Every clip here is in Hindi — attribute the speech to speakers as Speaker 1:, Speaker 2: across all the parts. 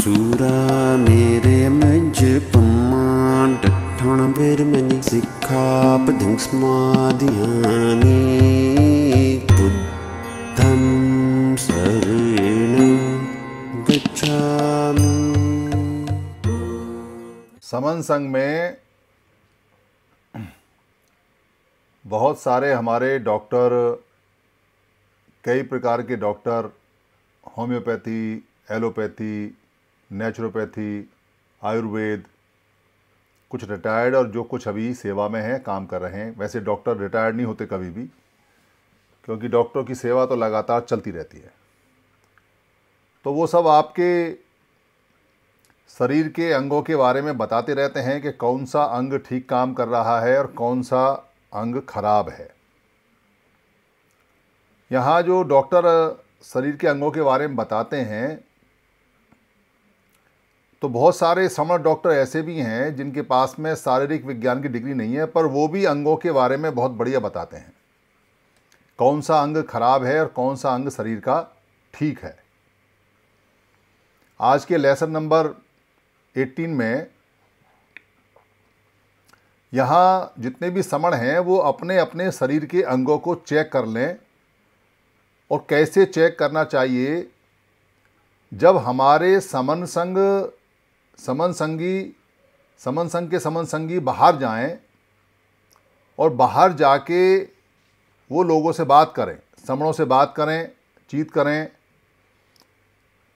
Speaker 1: Sura mere menje paman Dathana virmani Sikhapadang smadhyani Buddham saranam gacchami।
Speaker 2: समन संघ में बहुत सारे हमारे डॉक्टर, कई प्रकार के doctor, homeopathy, allopathy, naturopathy, Ayurveda, कुछ रिटायर्ड और जो कुछ अभी सेवा में हैं, काम कर रहे हैं। वैसे डॉक्टर रिटायर्ड नहीं होते कभी भी, क्योंकि डॉक्टरों की सेवा तो लगातार चलती रहती है। तो वो सब आपके शरीर के अंगों के बारे में बताते रहते हैं कि कौन सा अंग ठीक काम कर रहा है और कौन सा अंग खराब है। यहाँ जो डॉक्टर शरीर के अंगों के बारे में बताते हैं, तो बहुत सारे समर्थ डॉक्टर ऐसे भी हैं जिनके पास में शारीरिक विज्ञान की डिग्री नहीं है, पर वो भी अंगों के बारे में बहुत बढ़िया बताते हैं, कौन सा अंग खराब है और कौन सा अंग शरीर का ठीक है। आज के लेसन नंबर 18 में यहाँ जितने भी समण हैं वो अपने अपने शरीर के अंगों को चेक कर लें। और कैसे चेक करना चाहिए? जब हमारे समन संघ के समन संगी बाहर जाएं और बाहर जाके वो लोगों से बात करें, समणों से बात करें, चीत करें,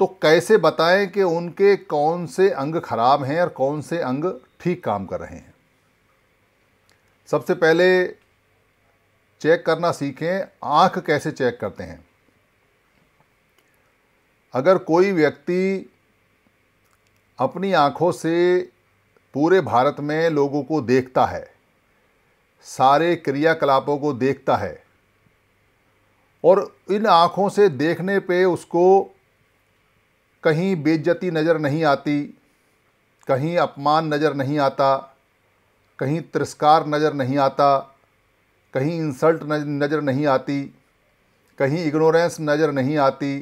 Speaker 2: तो कैसे बताएं कि उनके कौन से अंग खराब हैं और कौन से अंग ठीक काम कर रहे हैं। सबसे पहले चेक करना सीखें, आँख कैसे चेक करते हैं। अगर कोई व्यक्ति अपनी आँखों से पूरे भारत में लोगों को देखता है, सारे क्रियाकलापों को देखता है, और इन आँखों से देखने पे उसको कहीं बेइज्जती नज़र नहीं आती, कहीं अपमान नज़र नहीं आता, कहीं तिरस्कार नज़र नहीं आता, कहीं इंसल्ट नज़र नहीं आती, कहीं इग्नोरेंस नज़र नहीं आती,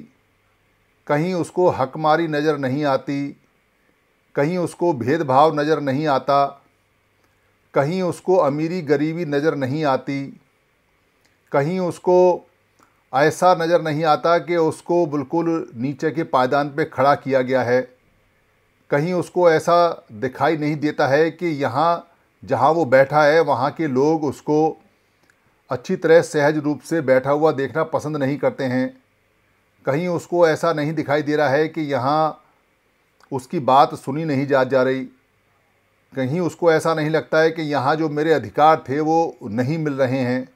Speaker 2: कहीं उसको हकमारी नज़र नहीं आती, कहीं उसको भेदभाव नज़र नहीं आता, कहीं उसको अमीरी गरीबी नज़र नहीं आती, कहीं उसको ऐसा नज़र नहीं आता कि उसको बिल्कुल नीचे के पायदान पे खड़ा किया गया है, कहीं उसको ऐसा दिखाई नहीं देता है कि यहाँ जहाँ वो बैठा है वहाँ के लोग उसको अच्छी तरह सहज रूप से बैठा हुआ देखना पसंद नहीं करते हैं, कहीं उसको ऐसा नहीं दिखाई दे रहा है कि यहाँ उसकी बात सुनी नहीं जा रही, कहीं उसको ऐसा नहीं लगता है कि यहाँ जो मेरे अधिकार थे वो नहीं मिल रहे हैं।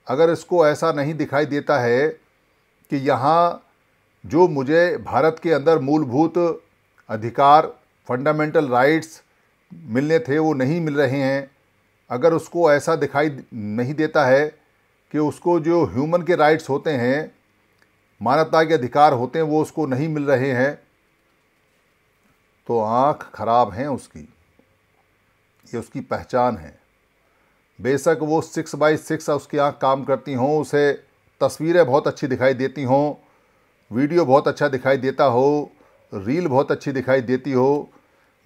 Speaker 2: अगर इसको ऐसा नहीं दिखाई देता है कि यहाँ जो मुझे भारत के अंदर मूलभूत अधिकार, फंडामेंटल राइट्स मिलने थे वो नहीं मिल रहे हैं, अगर उसको ऐसा दिखाई नहीं देता है कि उसको जो ह्यूमन के राइट्स होते हैं, मानवता के अधिकार होते हैं, वो उसको नहीं मिल रहे हैं, तो आँख खराब हैं उसकी, ये उसकी पहचान है। बेशक वो 6x6 उसकी आँख काम करती हों, उसे तस्वीरें बहुत अच्छी दिखाई देती हों, वीडियो बहुत अच्छा दिखाई देता हो, रील बहुत अच्छी दिखाई देती हो,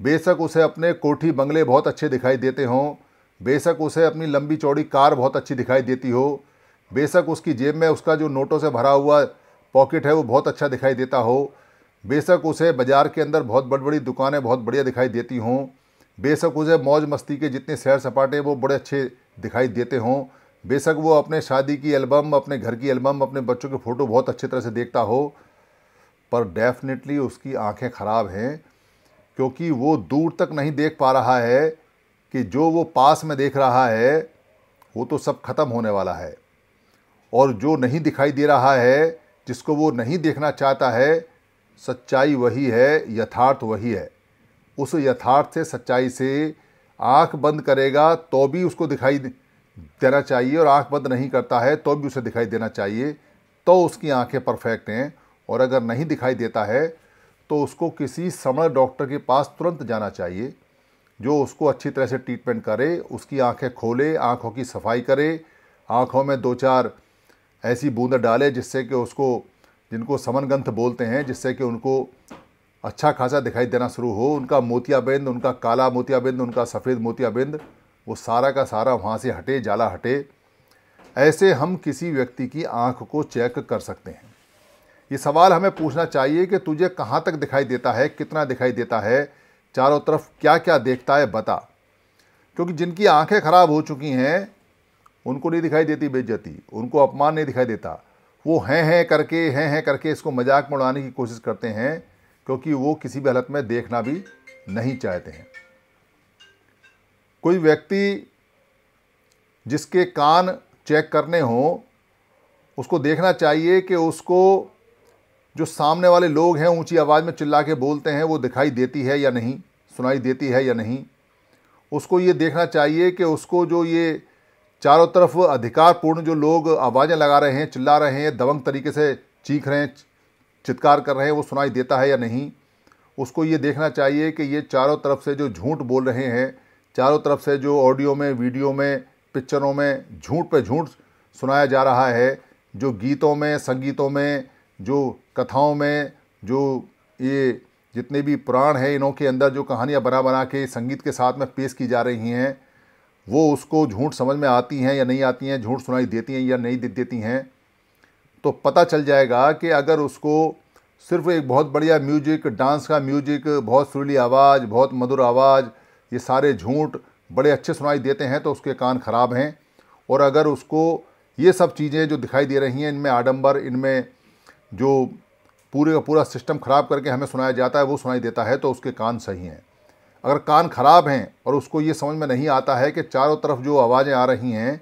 Speaker 2: बेशक उसे अपने कोठी बंगले बहुत अच्छे दिखाई देते हों, बेशक उसे अपनी लंबी चौड़ी कार बहुत अच्छी दिखाई देती हो, बेशक उसकी जेब में उसका जो नोटों से भरा हुआ पॉकेट है वो बहुत अच्छा दिखाई देता हो, बेशक उसे बाज़ार के अंदर बहुत बड़ी बड़ी दुकानें बहुत बढ़िया दिखाई देती हों, बेशक उसे मौज मस्ती के जितने सैर सपाटे वो बड़े अच्छे दिखाई देते हों, बेशक वो अपने शादी की एल्बम, अपने घर की एल्बम, अपने बच्चों के फ़ोटो बहुत अच्छी तरह से देखता हो, पर डेफिनेटली उसकी आंखें ख़राब हैं, क्योंकि वो दूर तक नहीं देख पा रहा है कि जो वो पास में देख रहा है वो तो सब खत्म होने वाला है, और जो नहीं दिखाई दे रहा है, जिसको वो नहीं देखना चाहता है, सच्चाई वही है, यथार्थ वही है। उस यथार्थ से, सच्चाई से आंख बंद करेगा तो भी उसको दिखाई देना चाहिए, और आंख बंद नहीं करता है तो भी उसे दिखाई देना चाहिए, तो उसकी आंखें परफेक्ट हैं। और अगर नहीं दिखाई देता है तो उसको किसी समर्थ डॉक्टर के पास तुरंत जाना चाहिए, जो उसको अच्छी तरह से ट्रीटमेंट करे, उसकी आंखें खोले, आंखों की सफाई करे, आंखों में 2-4 ऐसी बूंद डाले जिससे कि उसको, जिनको समनगंथ बोलते हैं, जिससे कि उनको अच्छा खासा दिखाई देना शुरू हो, उनका मोतियाबिंद, उनका काला मोतियाबिंद, उनका सफ़ेद मोतियाबिंद, वो सारा का सारा वहाँ से हटे, जाला हटे। ऐसे हम किसी व्यक्ति की आँख को चेक कर सकते हैं। ये सवाल हमें पूछना चाहिए कि तुझे कहाँ तक दिखाई देता है, कितना दिखाई देता है, चारों तरफ क्या क्या देखता है, बता। क्योंकि जिनकी आंखें खराब हो चुकी हैं उनको नहीं दिखाई देती बेइज्जती, उनको अपमान नहीं दिखाई देता। वो हैं करके इसको मजाक में उड़ाने की कोशिश करते हैं, क्योंकि वो किसी भी हालत में देखना भी नहीं चाहते हैं। कोई व्यक्ति जिसके कान चेक करने हों, उसको देखना चाहिए कि उसको जो सामने वाले लोग हैं ऊंची आवाज़ में चिल्ला के बोलते हैं वो दिखाई देती है या नहीं, सुनाई देती है या नहीं। उसको ये देखना चाहिए कि उसको जो ये चारों तरफ अधिकारपूर्ण जो लोग आवाज़ें लगा रहे हैं, चिल्ला रहे हैं, दबंग तरीके से चीख रहे हैं, चित्कार कर रहे हैं, वो सुनाई देता है या नहीं। उसको ये देखना चाहिए कि ये चारों तरफ से जो झूठ बोल रहे हैं, चारों तरफ से जो ऑडियो में, वीडियो में, पिक्चरों में झूठ पे झूठ सुनाया जा रहा है, जो गीतों में, संगीतों में, जो कथाओं में, जो ये जितने भी पुराण हैं इनों के अंदर जो कहानियाँ बना के संगीत के साथ में पेश की जा रही हैं, वो उसको झूठ समझ में आती हैं या नहीं आती हैं, झूठ सुनाई देती हैं या नहीं देती हैं। तो पता चल जाएगा कि अगर उसको सिर्फ एक बहुत बढ़िया म्यूजिक, डांस का म्यूजिक, बहुत सुरीली आवाज़, बहुत मधुर आवाज़, ये सारे झूठ बड़े अच्छे सुनाई देते हैं तो उसके कान खराब हैं। और अगर उसको ये सब चीज़ें जो दिखाई दे रही हैं, इनमें आडंबर, इनमें जो पूरे का पूरा सिस्टम ख़राब करके हमें सुनाया जाता है वो सुनाई देता है, तो उसके कान सही हैं। अगर कान खराब हैं और उसको ये समझ में नहीं आता है कि चारों तरफ जो आवाज़ें आ रही हैं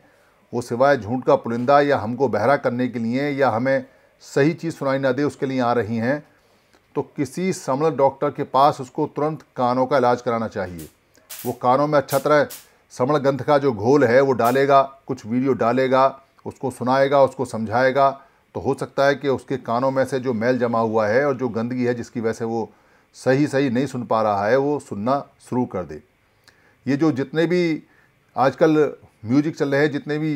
Speaker 2: वो सिवाय झूठ का पुलिंदा या हमको बहरा करने के लिए या हमें सही चीज़ सुनाई ना दे उसके लिए आ रही हैं, तो किसी समझ डॉक्टर के पास उसको तुरंत कानों का इलाज कराना चाहिए। वो कानों में अच्छा तरह समण ग्रंथ का जो घोल है वो डालेगा, कुछ वीडियो डालेगा, उसको सुनाएगा, उसको समझाएगा, तो हो सकता है कि उसके कानों में से जो मैल जमा हुआ है और जो गंदगी है जिसकी वजह से वो सही नहीं सुन पा रहा है वो सुनना शुरू कर दे। ये जो जितने भी आजकल म्यूजिक चल रहे हैं, जितने भी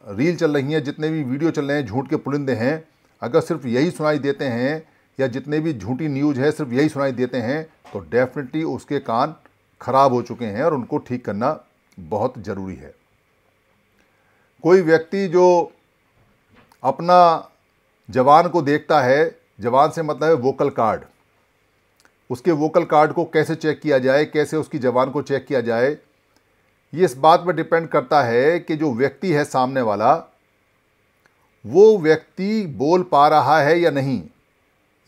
Speaker 2: रील चल रही हैं, जितने भी वीडियो चल रहे हैं, झूठ के पुलिंदे हैं, अगर सिर्फ यही सुनाई देते हैं या जितने भी झूठी न्यूज़ है सिर्फ यही सुनाई देते हैं, तो डेफिनेटली उसके कान खराब हो चुके हैं और उनको ठीक करना बहुत ज़रूरी है। कोई व्यक्ति जो अपना जबान को देखता है, जबान से मतलब है वोकल कार्ड, उसके वोकल कार्ड को कैसे चेक किया जाए, कैसे उसकी जबान को चेक किया जाए, ये इस बात पर डिपेंड करता है कि जो व्यक्ति है सामने वाला, वो व्यक्ति बोल पा रहा है या नहीं,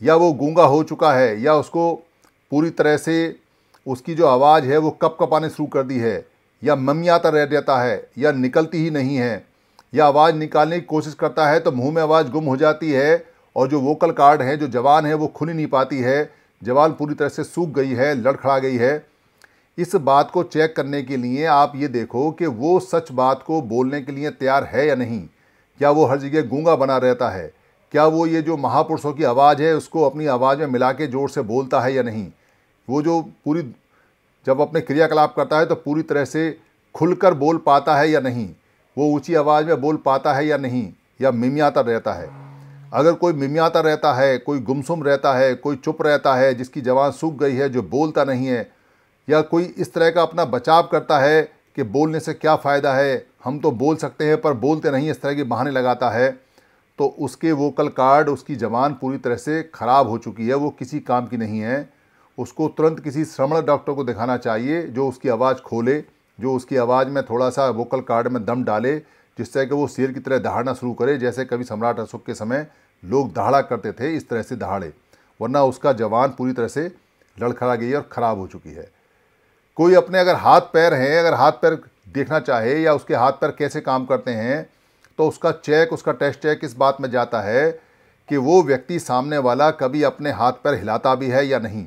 Speaker 2: या वो गूंगा हो चुका है, या उसको पूरी तरह से उसकी जो आवाज़ है वो कप-कपाने शुरू कर दी है, या ममियाता रह जाता है, या निकलती ही नहीं है, या आवाज़ निकालने की कोशिश करता है तो मुंह में आवाज़ गुम हो जाती है, और जो वोकल कार्ड है, जो ज़बान है वो खुल ही नहीं पाती है, ज़बान पूरी तरह से सूख गई है, लड़खड़ा गई है। इस बात को चेक करने के लिए आप ये देखो कि वो सच बात को बोलने के लिए तैयार है या नहीं, क्या वो हर जगह गूंगा बना रहता है, क्या वो ये जो महापुरुषों की आवाज़ है उसको अपनी आवाज़ में मिला के जोर से बोलता है या नहीं, वो जो पूरी जब अपने क्रियाकलाप करता है तो पूरी तरह से खुलकर बोल पाता है या नहीं, वो ऊंची आवाज़ में बोल पाता है या नहीं, या मिमियाता रहता है। अगर कोई मिमियाता रहता है, कोई गुमसुम रहता है, कोई चुप रहता है, जिसकी ज़बान सूख गई है, जो बोलता नहीं है, या कोई इस तरह का अपना बचाव करता है कि बोलने से क्या फ़ायदा है, हम तो बोल सकते हैं पर बोलते नहीं, इस तरह के बहाने लगाता है, तो उसके वोकल कार्ड, उसकी ज़बान पूरी तरह से ख़राब हो चुकी है, वो किसी काम की नहीं है। उसको तुरंत किसी श्रवण डॉक्टर को दिखाना चाहिए जो उसकी आवाज़ खोले, जो उसकी आवाज़ में थोड़ा सा वोकल कार्ड में दम डाले, जिससे कि वो शेर की तरह दहाड़ना शुरू करे, जैसे कभी सम्राट अशोक के समय लोग दहाड़ा करते थे, इस तरह से दहाड़े, वरना उसका जवान पूरी तरह से लड़खड़ा गई और ख़राब हो चुकी है। कोई अपने अगर हाथ पैर हैं, अगर हाथ पैर देखना चाहे या उसके हाथ पैर कैसे काम करते हैं, तो उसका चेक, उसका टेस्ट चेक इस बात में जाता है कि वो व्यक्ति सामने वाला कभी अपने हाथ पैर हिलाता भी है या नहीं,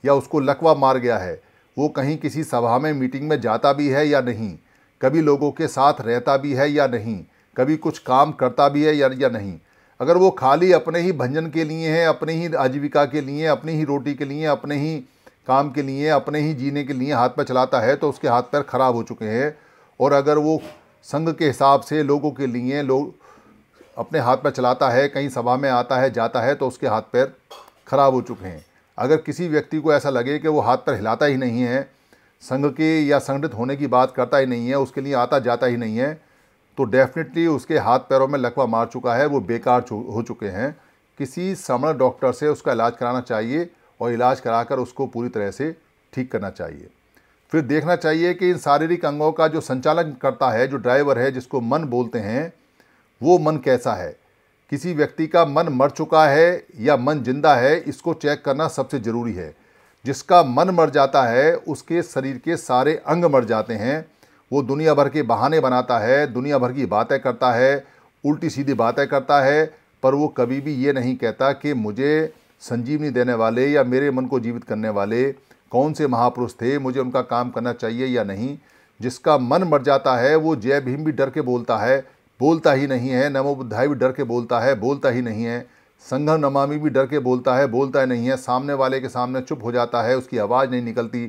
Speaker 2: या उसको लकवा मार गया है, वो कहीं किसी सभा में, मीटिंग में जाता भी है या नहीं, कभी लोगों के साथ रहता भी है या नहीं, कभी कुछ काम करता भी है या नहीं। अगर वो खाली अपने ही भंजन के लिए है, अपने ही आजीविका के लिए, अपनी ही रोटी के लिए, अपने ही काम के लिए, अपने ही जीने के लिए हाथ पैर चलाता है, तो उसके हाथ पैर खराब हो चुके हैं। और अगर वो संघ के हिसाब से लोगों के लिए अपने हाथ पैर चलाता है, कहीं सभा में आता है, जाता है, तो उसके हाथ पैर खराब हो चुके हैं। अगर किसी व्यक्ति को ऐसा लगे कि वो हाथ पैर हिलाता ही नहीं है, संघ के या संगठित होने की बात करता ही नहीं है, उसके लिए आता जाता ही नहीं है, तो डेफिनेटली उसके हाथ पैरों में लकवा मार चुका है, वो बेकार हो चुके हैं। किसी समर्थ डॉक्टर से उसका इलाज कराना चाहिए और इलाज कराकर उसको पूरी तरह से ठीक करना चाहिए। फिर देखना चाहिए कि इन शारीरिक अंगों का जो संचालन करता है, जो ड्राइवर है, जिसको मन बोलते हैं, वो मन कैसा है। किसी व्यक्ति का मन मर चुका है या मन जिंदा है, इसको चेक करना सबसे ज़रूरी है। जिसका मन मर जाता है उसके शरीर के सारे अंग मर जाते हैं। वो दुनिया भर के बहाने बनाता है, दुनिया भर की बातें करता है, उल्टी सीधी बातें करता है, पर वो कभी भी ये नहीं कहता कि मुझे संजीवनी देने वाले या मेरे मन को जीवित करने वाले कौन से महापुरुष थे, मुझे उनका काम करना चाहिए या नहीं। जिसका मन मर जाता है वो जय भीम भी डर के बोलता है, बोलता ही नहीं है। नमो बुद्धाय भी डर के बोलता है, बोलता ही नहीं है। संघम नमामि भी डर के बोलता है, बोलता ही नहीं है। सामने वाले के सामने चुप हो जाता है, उसकी आवाज़ नहीं निकलती,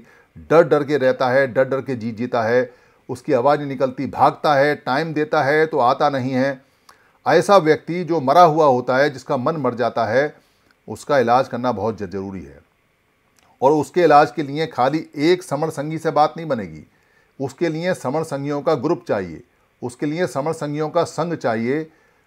Speaker 2: डर डर के रहता है, डर डर के जीता है, उसकी आवाज़ नहीं निकलती, भागता है, टाइम देता है तो आता नहीं है। ऐसा व्यक्ति जो मरा हुआ होता है, जिसका मन मर जाता है, उसका इलाज करना बहुत ज़रूरी है। और उसके इलाज के लिए खाली एक समर संगी से बात नहीं बनेगी, उसके लिए समर संगियों का ग्रुप चाहिए, उसके लिए समर संगियों का संघ चाहिए।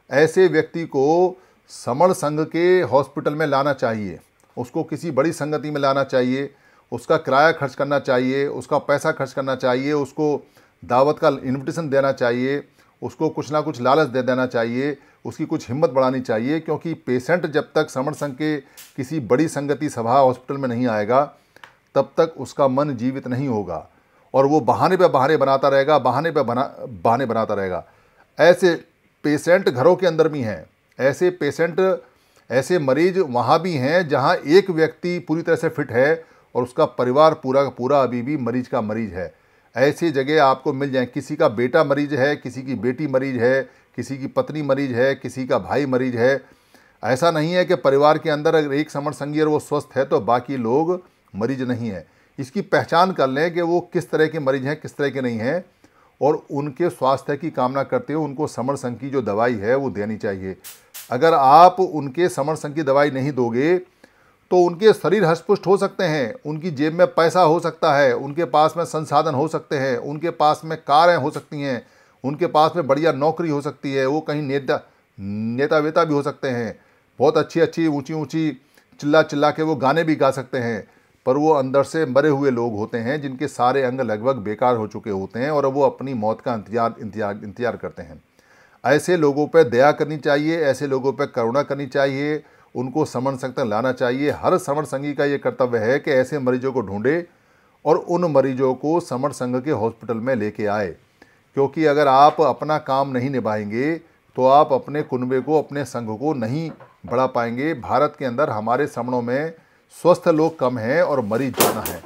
Speaker 2: ऐसे व्यक्ति को समर संघ के हॉस्पिटल में लाना चाहिए, उसको किसी बड़ी संगति में लाना चाहिए, उसका किराया खर्च करना चाहिए, उसका पैसा खर्च करना चाहिए, उसको दावत का इन्विटेशन देना चाहिए, उसको कुछ ना कुछ लालच दे देना चाहिए, उसकी कुछ हिम्मत बढ़ानी चाहिए। क्योंकि पेशेंट जब तक समर संघ के किसी बड़ी संगति सभा हॉस्पिटल में नहीं आएगा, तब तक उसका मन जीवित नहीं होगा और वो बहाने पे बहाने बनाता रहेगा, बहाने पे बहाने बनाता रहेगा। ऐसे पेशेंट घरों के अंदर भी हैं, ऐसे पेशेंट, ऐसे मरीज वहाँ भी हैं जहाँ एक व्यक्ति पूरी तरह से फिट है और उसका परिवार पूरा का पूरा अभी भी मरीज का मरीज है। ऐसी जगह आपको मिल जाए, किसी का बेटा मरीज है, किसी की बेटी मरीज है, किसी की पत्नी मरीज है, किसी का भाई मरीज है। ऐसा नहीं है कि परिवार के अंदर अगर एक समर संगी और वो स्वस्थ है तो बाकी लोग मरीज नहीं है। इसकी पहचान कर लें कि वो किस तरह के मरीज हैं, किस तरह के नहीं हैं, और उनके स्वास्थ्य की कामना करते हुए उनको समर संघ की जो दवाई है वो देनी चाहिए। अगर आप उनके समर संघ की दवाई नहीं दोगे तो उनके शरीर हष्टपुष्ट हो सकते हैं, उनकी जेब में पैसा हो सकता है, उनके पास में संसाधन हो सकते हैं, उनके पास में कारें हो सकती हैं, उनके पास में बढ़िया नौकरी हो सकती है, वो कहीं नेता वेता भी हो सकते हैं, बहुत अच्छी अच्छी ऊंची ऊंची चिल्ला चिल्ला के वो गाने भी गा सकते हैं, पर वो अंदर से मरे हुए लोग होते हैं जिनके सारे अंग लगभग बेकार हो चुके होते हैं और वो अपनी मौत का इंतजार करते हैं। ऐसे लोगों पर दया करनी चाहिए, ऐसे लोगों पर करुणा करनी चाहिए, उनको समर संघ तक लाना चाहिए। हर समर संघी का ये कर्तव्य है कि ऐसे मरीजों को ढूंढे और उन मरीजों को समर संघ के हॉस्पिटल में लेके आए। क्योंकि अगर आप अपना काम नहीं निभाएंगे तो आप अपने कुनबे को, अपने संघ को नहीं बढ़ा पाएंगे। भारत के अंदर हमारे समणों में स्वस्थ लोग कम हैं और मरीज ज़्यादा हैं।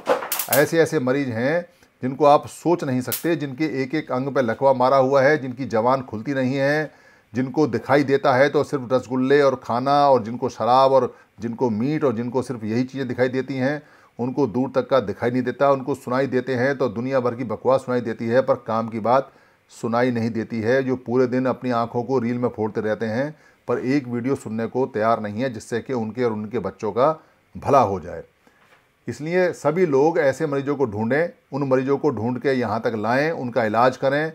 Speaker 2: ऐसे ऐसे मरीज हैं जिनको आप सोच नहीं सकते, जिनके एक एक अंग पे लकवा मारा हुआ है, जिनकी जबान खुलती नहीं है, जिनको दिखाई देता है तो सिर्फ रसगुल्ले और खाना, और जिनको शराब, और जिनको मीट, और जिनको सिर्फ यही चीज़ें दिखाई देती हैं, उनको दूर तक का दिखाई नहीं देता। उनको सुनाई देते हैं तो दुनिया भर की बकवास सुनाई देती है, पर काम की बात सुनाई नहीं देती है। जो पूरे दिन अपनी आंखों को रील में फोड़ते रहते हैं पर एक वीडियो सुनने को तैयार नहीं है जिससे कि उनके और उनके बच्चों का भला हो जाए। इसलिए सभी लोग ऐसे मरीजों को ढूंढें, उन मरीजों को ढूंढ के यहाँ तक लाएं, उनका इलाज करें।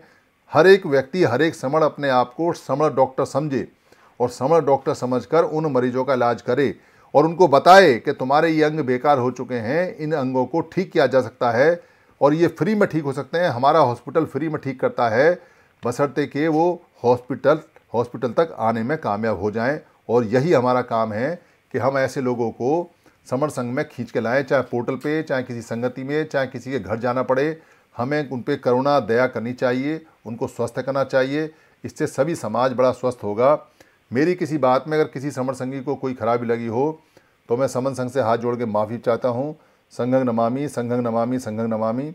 Speaker 2: हर एक व्यक्ति, हर एक समर अपने आप को समर डॉक्टर समझे और समर डॉक्टर समझकर उन मरीजों का इलाज करे और उनको बताए कि तुम्हारे ये अंग बेकार हो चुके हैं, इन अंगों को ठीक किया जा सकता है और ये फ्री में ठीक हो सकते हैं। हमारा हॉस्पिटल फ्री में ठीक करता है, बशर्ते कि वो हॉस्पिटल तक आने में कामयाब हो जाएं। और यही हमारा काम है कि हम ऐसे लोगों को समर संघ में खींच के लाएं, चाहे पोर्टल पे, चाहे किसी संगति में, चाहे किसी के घर जाना पड़े। हमें उन पर करुणा दया करनी चाहिए, उनको स्वस्थ करना चाहिए। इससे सभी समाज बड़ा स्वस्थ होगा। मेरी किसी बात में अगर किसी समर संगी को कोई खराबी लगी हो तो मैं समर संघ से हाथ जोड़ के माफ़ी चाहता हूँ। संघं नमामि, संघं नमामि, संघं नमामि।